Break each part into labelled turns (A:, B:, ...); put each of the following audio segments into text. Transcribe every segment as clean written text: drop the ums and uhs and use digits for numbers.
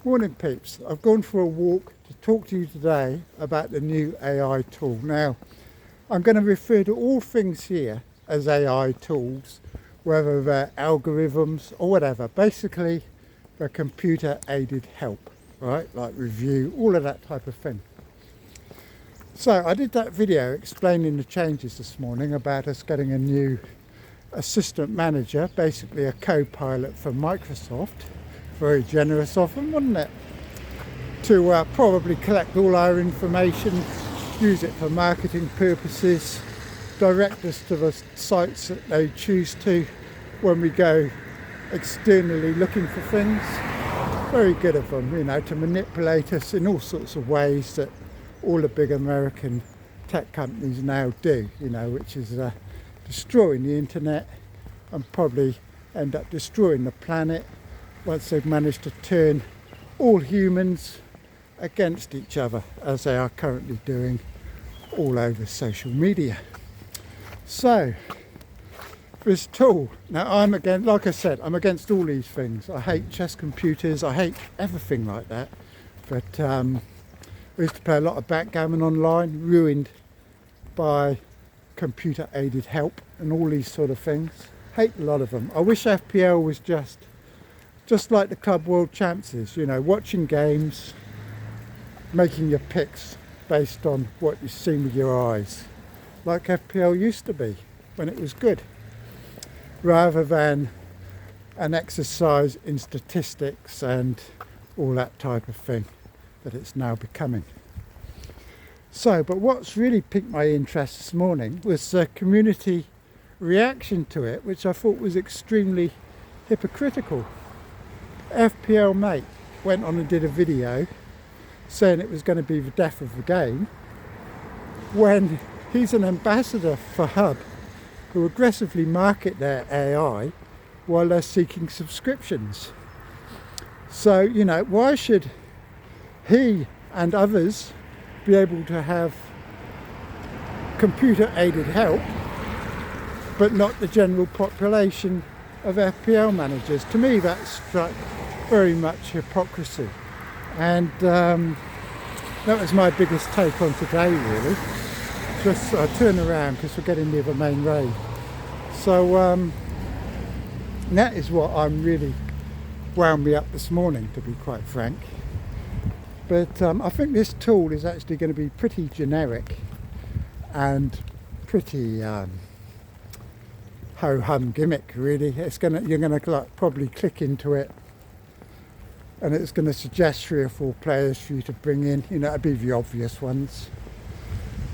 A: Morning peeps, I've gone for a walk to talk to you today about the new AI tool. Now, I'm going to refer to all things here as AI tools, whether they're algorithms or whatever. Basically, they're computer aided help, right? Like review, all of that type of thing. So I did that video explaining the changes this morning about us getting a new assistant manager, basically a co-pilot for Microsoft. Very generous of them, wasn't it? To probably collect all our information, use it for marketing purposes, direct us to the sites that they choose to when we go externally looking for things. Very good of them, you know, to manipulate us in all sorts of ways that all the big American tech companies now do, you know, which is destroying the internet and probably end up destroying the planet once they've managed to turn all humans against each other, as they are currently doing all over social media. So this tool, now I'm against, like I said, I'm against all these things. I hate chess computers, I hate everything like that. But I used to play a lot of backgammon online, ruined by computer aided help and all these sort of things. Hate a lot of them. I wish FPL was just like the Club World Champs is, you know, watching games, making your picks based on what you've seen with your eyes, like FPL used to be when it was good, rather than an exercise in statistics and all that type of thing that it's now becoming. So, but what's really piqued my interest this morning was the community reaction to it, which I thought was extremely hypocritical. FPL Mate went on and did a video saying it was going to be the death of the game, when he's an ambassador for Hub, who aggressively market their AI while they're seeking subscriptions. So, you know, why should he and others be able to have computer aided help but not the general population of FPL managers? To me, that struck very much hypocrisy, and that was my biggest take on today, really. Just turn around because we're getting near the main road. So that is what I'm really wound me up this morning, to be quite frank. But I think this tool is actually going to be pretty generic and pretty ho-hum gimmick, really. You're going to probably click into it and it's going to suggest 3 or 4 players for you to bring in. You know, it'd be the obvious ones.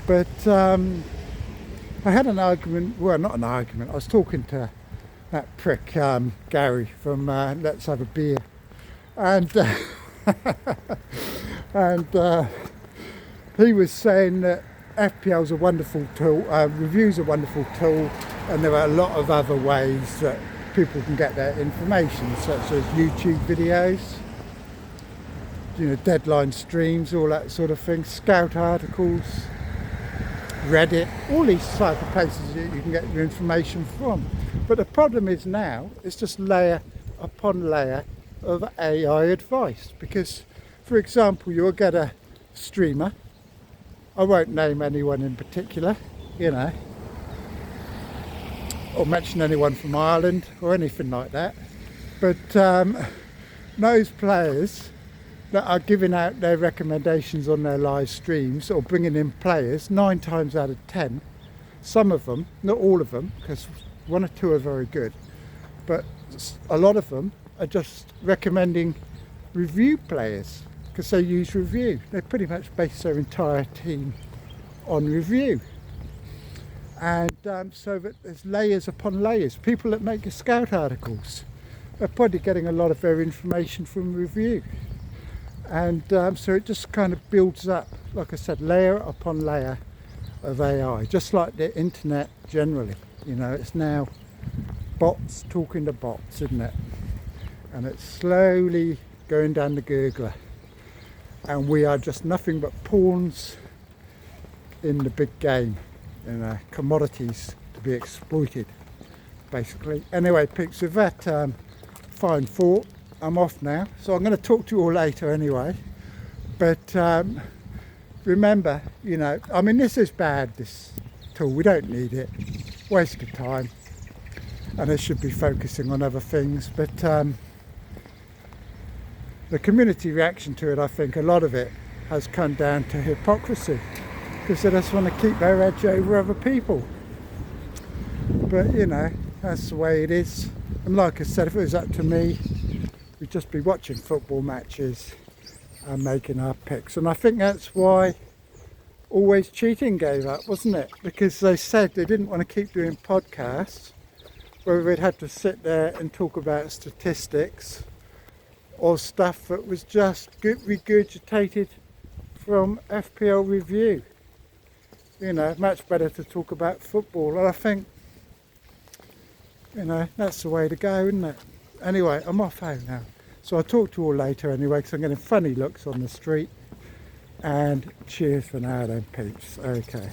A: But I had an argument, well, not an argument, I was talking to that prick Gary from Let's Have a Beer, and and he was saying that FPL's a wonderful tool, review's a wonderful tool, and there are a lot of other ways that people can get their information, such as YouTube videos, you know, deadline streams, all that sort of thing, scout articles, Reddit, all these type of places that you can get your information from. But the problem is now, it's just layer upon layer of AI advice. Because, for example, you'll get a streamer, I won't name anyone in particular, you know, or mention anyone from Ireland or anything like that, but those players that are giving out their recommendations on their live streams or bringing in players, 9 times out of 10, some of them, not all of them, because 1 or 2 are very good, but a lot of them are just recommending review players because they use review. They pretty much base their entire team on review. And so that there's layers upon layers. People that make scout articles are probably getting a lot of their information from review. And so it just kind of builds up, like I said, layer upon layer of AI, just like the internet generally. You know, it's now bots talking to bots, isn't it? And it's slowly going down the gurgler. And we are just nothing but pawns in the big game, you know, commodities to be exploited, basically. Anyway, peeps, with that fine thought, I'm off now, so I'm going to talk to you all later anyway. But remember, you know, I mean, this is bad, this tool. We don't need it. Waste of time. And I should be focusing on other things. But the community reaction to it, I think a lot of it has come down to hypocrisy, because they just want to keep their edge over other people. But you know, that's the way it is. And like I said, if it was up to me, we'd just be watching football matches and making our picks. And I think that's why Always Cheating gave up, wasn't it? Because they said they didn't want to keep doing podcasts where they'd have to sit there and talk about statistics or stuff that was just regurgitated from FPL Review. You know, much better to talk about football. And I think, you know, that's the way to go, isn't it? Anyway, I'm off home now. So I'll talk to you all later anyway, because I'm getting funny looks on the street. And cheers for now then, peeps. Okay.